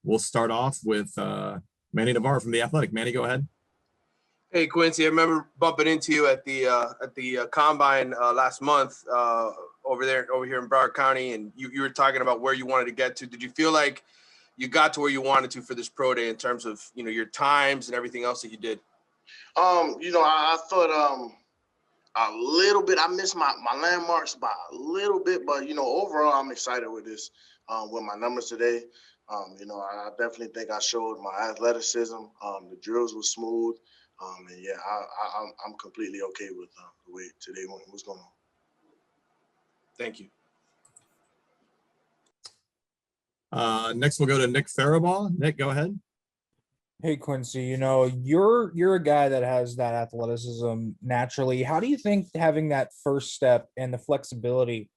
we'll start off with Manny Navarro from The Athletic. Manny, go ahead. Hey, Quincy, I remember bumping into you at the combine last month over here in Broward County, and you were talking about where you wanted to get to. Did you feel like you got to where you wanted to for this pro day in terms of, your times and everything else that you did? I thought a little bit. I missed my landmarks by a little bit, but overall, I'm excited with this, with my numbers today. I definitely think I showed my athleticism. The drills were smooth, and yeah, I'm completely okay with the way today was going on. Thank you. Next, we'll go to Nick Faribaugh. Nick, go ahead. Hey, Quincy, you're a guy that has that athleticism naturally. How do you think having that first step and the flexibility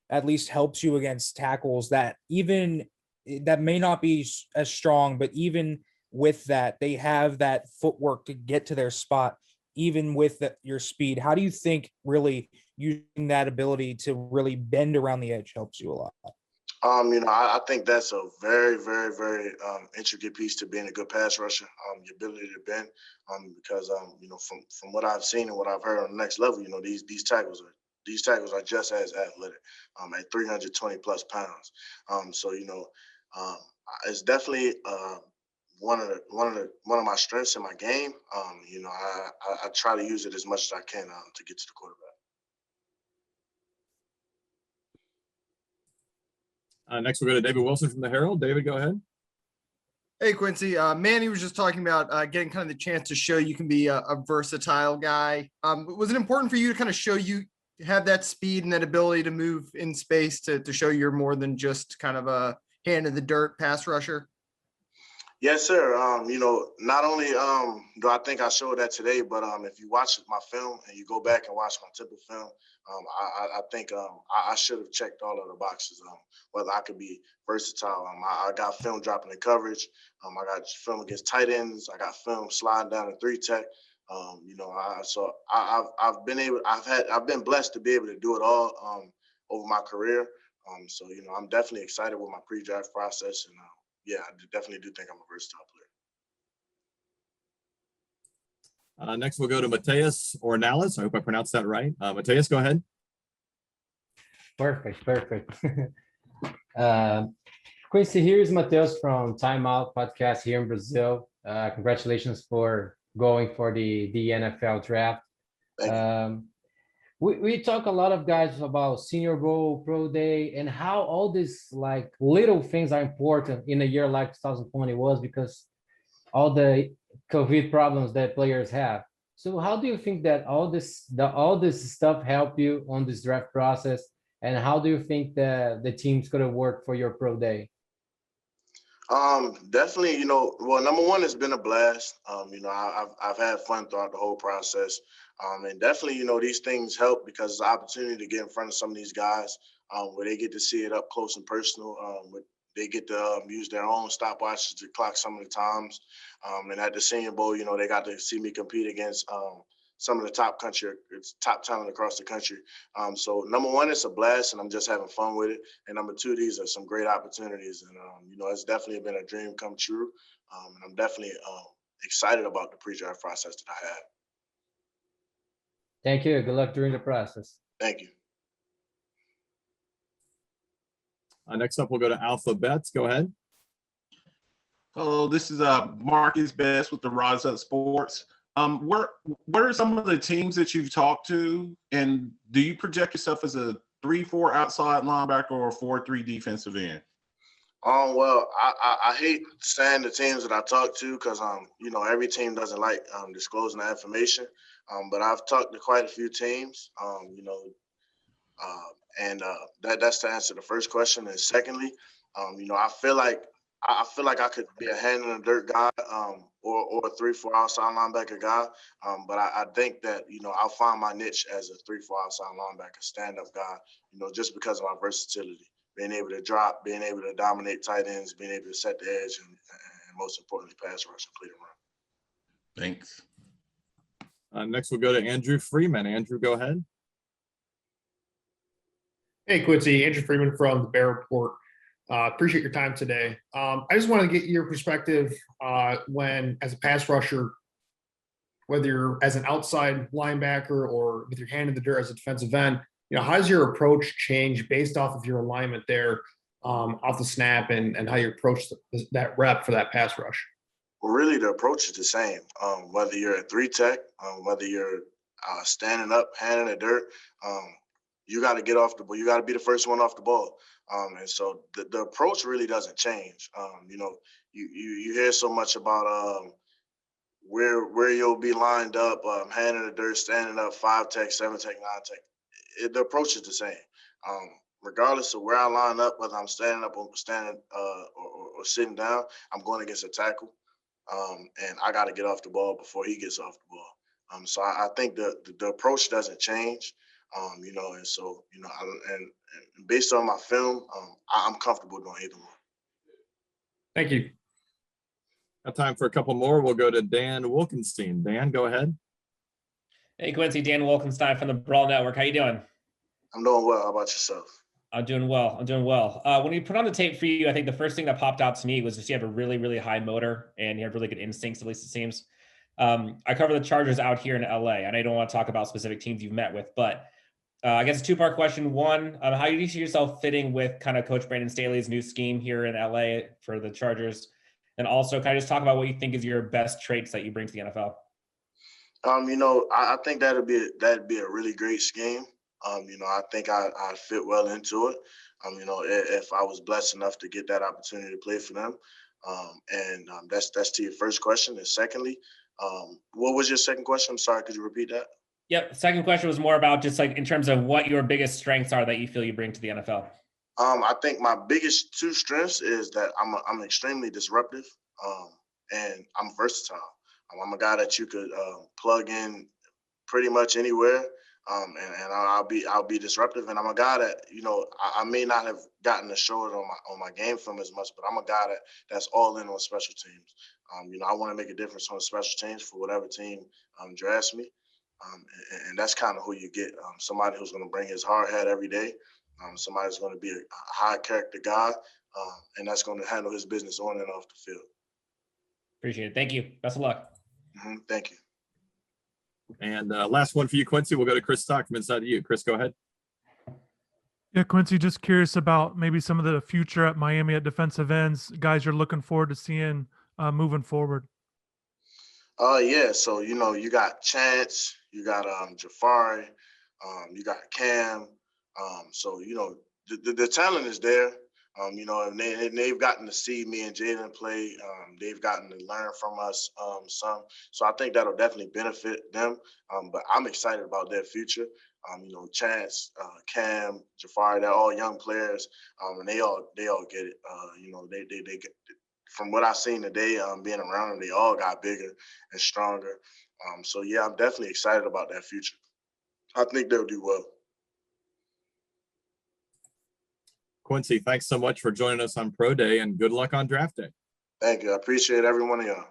at least helps you against tackles that may not be as strong, but even with that, they have that footwork to get to their spot, even with your speed? How do you think really using that ability to really bend around the edge helps you a lot? I think that's a very, very, very intricate piece to being a good pass rusher. Your ability to bend, because from what I've seen and what I've heard on the next level, these tackles are just as athletic, at 320 plus pounds. It's definitely one of my strengths in my game. I try to use it as much as I can to get to the quarterback. Next, we'll go to David Wilson from the Herald. David, go ahead. Hey, Quincy. Manny was just talking about getting kind of the chance to show you can be a versatile guy. Was it important for you to kind of show you have that speed and that ability to move in space to show you're more than just kind of a hand in the dirt pass rusher? Yes, sir. Not only do I think I showed that today, but if you watch my film and you go back and watch my typical film, I think I should have checked all of the boxes. Whether I could be versatile. I got film dropping in coverage. I got film against tight ends. I got film sliding down in 3-tech. I've been blessed to be able to do it all over my career. I'm definitely excited with my pre-draft process, and yeah, I definitely do think I'm a versatile player. Next, we'll go to Mateus Ornelas. I hope I pronounced that right. Mateus, go ahead. Perfect. Quincy, here's Mateus from Time Out Podcast here in Brazil. Congratulations for going for the NFL draft. Thank you. We talk a lot of guys about Senior Bowl, Pro Day, and how all these like little things are important in a year like 2020 was, because all the COVID problems that players have. So how do you think that all this stuff help you on this draft process, and how do you think that the team's gonna work for your Pro Day? Definitely, well, number one, it's been a blast. I've had fun throughout the whole process. And definitely, these things help because it's an opportunity to get in front of some of these guys where they get to see it up close and personal. They get to use their own stopwatches to clock some of the times. And at the Senior Bowl, they got to see me compete against some of the top talent across the country. So number one, it's a blast, and I'm just having fun with it. And number two, these are some great opportunities. And, it's definitely been a dream come true. And I'm definitely excited about the pre-draft process that I had. Thank you. Good luck during the process. Thank you. Next up, we'll go to Alpha Bets. Go ahead. Hello, this is Marcus Best with the Rise Up Sports. What are some of the teams that you've talked to, and do you project yourself as a 3-4 outside linebacker or a 4-3 defensive end? Well, I hate saying the teams that I talk to because every team doesn't like disclosing that information. But I've talked to quite a few teams. That's to answer the first question. And secondly, I feel like I could be a hand in the dirt guy, or a 3-4 outside linebacker guy. But I think that, I'll find my niche as a 3-4 outside linebacker, stand-up guy, just because of my versatility, being able to drop, being able to dominate tight ends, being able to set the edge, and most importantly, pass rush and play the run. Thanks. Next, we'll go to Andrew Freeman. Andrew, go ahead. Hey, Quincy. Andrew Freeman from the Bear Report. Appreciate your time today. I just want to get your perspective when, as a pass rusher, whether you're as an outside linebacker or with your hand in the dirt as a defensive end, how does your approach change based off of your alignment there off the snap and how you approach that rep for that pass rush? Well, really, the approach is the same. Whether you're a 3-tech, whether you're standing up, hand in the dirt, you got to get off the ball. You got to be the first one off the ball. And so the approach really doesn't change. You hear so much about where you'll be lined up, hand in the dirt, standing up, 5-tech, 7-tech, 9-tech. The approach is the same. Regardless of where I line up, whether I'm standing up or or sitting down, I'm going against a tackle. And I got to get off the ball before he gets off the ball. So I think the approach doesn't change. And so, and based on my film, I'm comfortable doing either one. Thank you. Got time for a couple more. We'll go to Dan Wilkenstein. Dan, go ahead. Hey, Quincy, Dan Wilkenstein from the Brawl Network. How you doing? I'm doing well. How about yourself? I'm doing well. When we put on the tape for you, I think the first thing that popped out to me was just you have a really, really high motor and you have really good instincts, at least it seems. I cover the Chargers out here in LA. I know you don't want to talk about specific teams you've met with, but I guess a two-part question. One, how do you see yourself fitting with kind of Coach Brandon Staley's new scheme here in LA for the Chargers? And also, kind of just talk about what you think is your best traits that you bring to the NFL. I think that'd be a really great scheme. I think I fit well into it. If I was blessed enough to get that opportunity to play for them. That's to your first question. And secondly, what was your second question? I'm sorry, could you repeat that? Yep. Second question was more about just like in terms of what your biggest strengths are that you feel you bring to the NFL. I think my biggest two strengths is that I'm extremely disruptive, and I'm versatile. I'm a guy that you could plug in pretty much anywhere, and I'll be disruptive. And I'm a guy that I may not have gotten to show it on my game film as much, but I'm a guy that's all in on special teams. I want to make a difference on special teams for whatever team drafts me, and that's kind of who you get. Somebody who's going to bring his hard hat every day. Somebody who's going to be a high character guy, and that's going to handle his business on and off the field. Appreciate it. Thank you. Best of luck. Thank you. And last one for you, Quincy. We'll go to Chris Stock from Inside of You. Chris, go ahead. Yeah, Quincy, just curious about maybe some of the future at Miami at defensive ends, guys you're looking forward to seeing moving forward. Yeah. So, you got Chance, you got Jafari, you got Cam. So, the talent is there. And they've gotten to see me and Jaden play. They've gotten to learn from us some. So I think that'll definitely benefit them. But I'm excited about their future. Chance, Cam, Jafari, they're all young players, and they all get it. They get, from what I've seen today, being around them, they all got bigger and stronger. So yeah, I'm definitely excited about that future. I think they'll do well. Quincy, thanks so much for joining us on Pro Day, and good luck on draft day. Thank you. I appreciate every one of y'all.